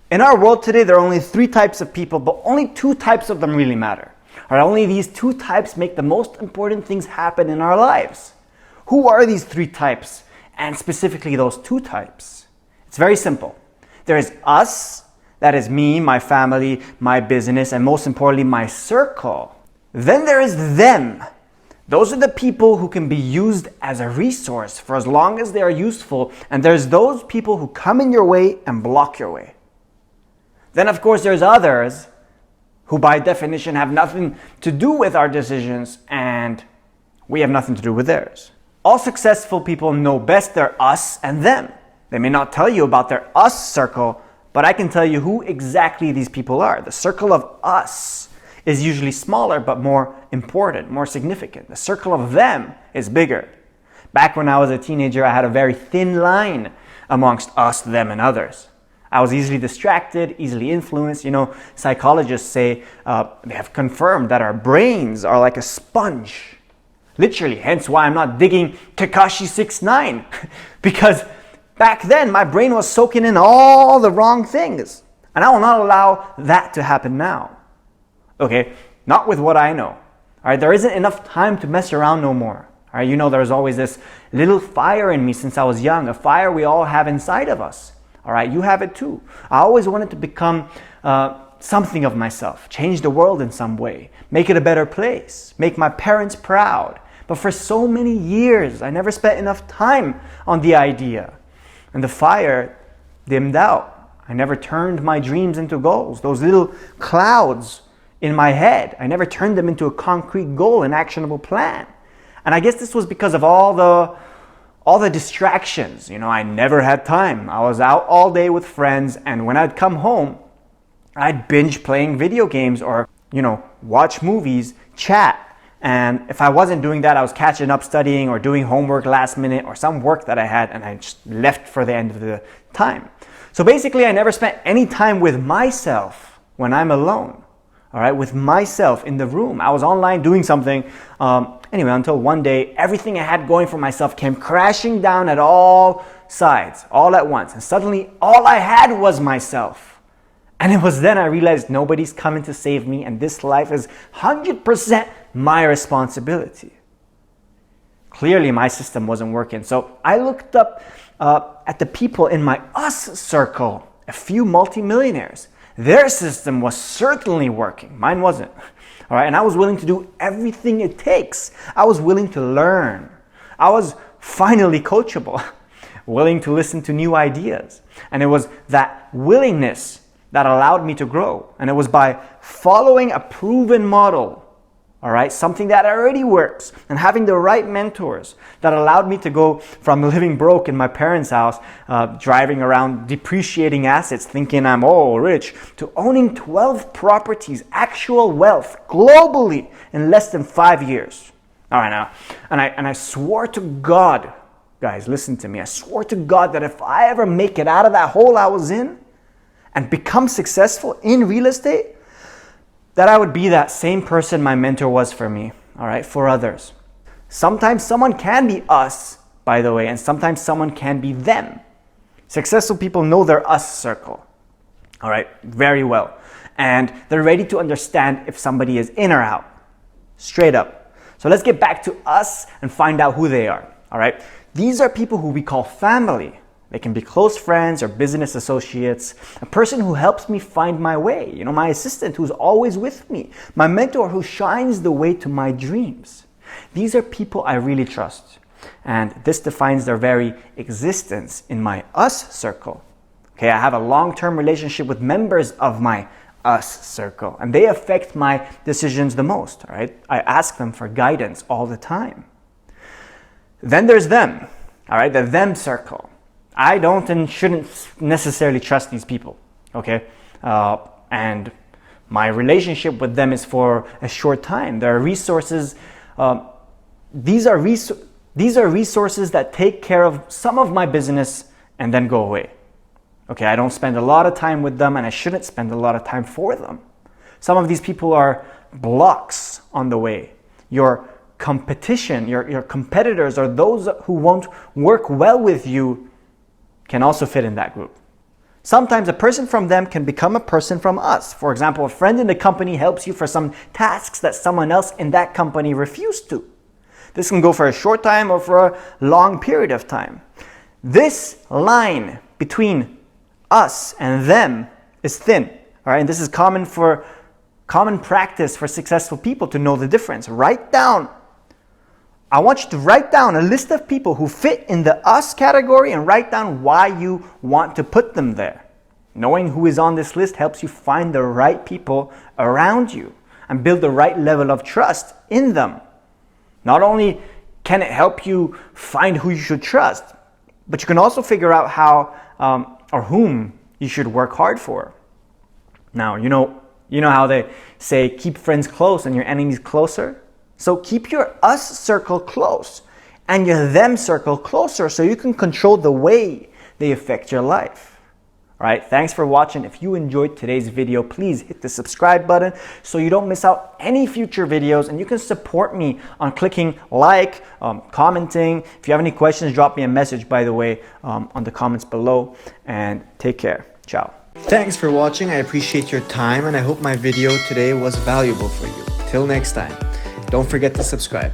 In our world today, there are only three types of people, but only two types of them really matter. All right, only these two types make the most important things happen in our lives. Who are these three types, and specifically those two types? It's very simple. There is us, that is me, my family, my business, and most importantly, my circle. Then there is them. Those are the people who can be used as a resource for as long as they are useful, and there's those people who come in your way and block your way. Then of course there's others who by definition have nothing to do with our decisions and we have nothing to do with theirs. All successful people know best their us and them. They may not tell you about their us circle, but I can tell you who exactly these people are. The circle of us is usually smaller but more important, more significant. The circle of them is bigger. Back when I was a teenager, I had a very thin line amongst us, them, and others. I was easily distracted, easily influenced. You know, psychologists say, they have confirmed that our brains are like a sponge. Literally, hence why I'm not digging Tekashi 6ix9ine. Because back then, my brain was soaking in all the wrong things. And I will not allow that to happen now. Okay, not with what I know. All right, there isn't enough time to mess around no more. All right, you know, there's always this little fire in me since I was young, a fire we all have inside of us. All right, you have it too. I always wanted to become something of myself, change the world in some way, make it a better place, make my parents proud. But for so many years, I never spent enough time on the idea. And the fire dimmed out. I never turned my dreams into goals. Those little clouds in my head, I never turned them into a concrete goal, an actionable plan. And I guess this was because of all the distractions. You know, I never had time. I was out all day with friends, and when I'd come home, I'd binge playing video games or, you know, watch movies, chat. And if I wasn't doing that, I was catching up studying or doing homework last minute or some work that I had, and I just left for the end of the time. So basically, I never spent any time with myself when I'm alone. All right, with myself in the room. I was online doing something. Anyway, until one day, everything I had going for myself came crashing down at all sides, all at once. And suddenly, all I had was myself. And it was then I realized nobody's coming to save me, and this life is 100% my responsibility. Clearly, my system wasn't working. So I looked up at the people in my us circle, a few multimillionaires. Their system was certainly working. Mine wasn't. All right, and I was willing to do everything it takes. I was willing to learn. I was finally coachable, willing to listen to new ideas. And it was that willingness that allowed me to grow. And it was by following a proven model, all right, something that already works, and having the right mentors that allowed me to go from living broke in my parents' house, driving around depreciating assets, thinking I'm rich, to owning 12 properties, actual wealth, globally in less than 5 years. All right, now, and I swore to God, guys, listen to me. I swore to God that if I ever make it out of that hole I was in and become successful in real estate, that I would be that same person my mentor was for me, all right, for others. Sometimes someone can be us, by the way, and sometimes someone can be them. Successful people know their us circle, all right, very well. And they're ready to understand if somebody is in or out, straight up. So let's get back to us and find out who they are, all right? These are people who we call family. They can be close friends or business associates, a person who helps me find my way, you know, my assistant who's always with me, my mentor who shines the way to my dreams. These are people I really trust, and this defines their very existence in my us circle. Okay, I have a long-term relationship with members of my us circle, and they affect my decisions the most, all right? I ask them for guidance all the time. Then there's them, all right, the them circle. I don't and shouldn't necessarily trust these people, okay? And my relationship with them is for a short time. There are resources. These are resources that take care of some of my business and then go away. Okay, I don't spend a lot of time with them, and I shouldn't spend a lot of time for them. Some of these people are blocks on the way. Your competition, your competitors, or those who won't work well with you can also fit in that group. Sometimes a person from them can become a person from us. For example, a friend in the company helps you for some tasks that someone else in that company refused to. This can go for a short time or for a long period of time. This line between us and them is thin. All right, and this is common practice for successful people to know the difference. I want you to write down a list of people who fit in the us category and write down why you want to put them there. Knowing who is on this list helps you find the right people around you and build the right level of trust in them. Not only can it help you find who you should trust, but you can also figure out how or whom you should work hard for. Now, you know how they say keep friends close and your enemies closer? So keep your us circle close and your them circle closer so you can control the way they affect your life. All right, thanks for watching. If you enjoyed today's video, please hit the subscribe button so you don't miss out any future videos, and you can support me on clicking like, commenting. If you have any questions, drop me a message, by the way, on the comments below, and take care. Ciao. Thanks for watching. I appreciate your time, and I hope my video today was valuable for you. Till next time. Don't forget to subscribe.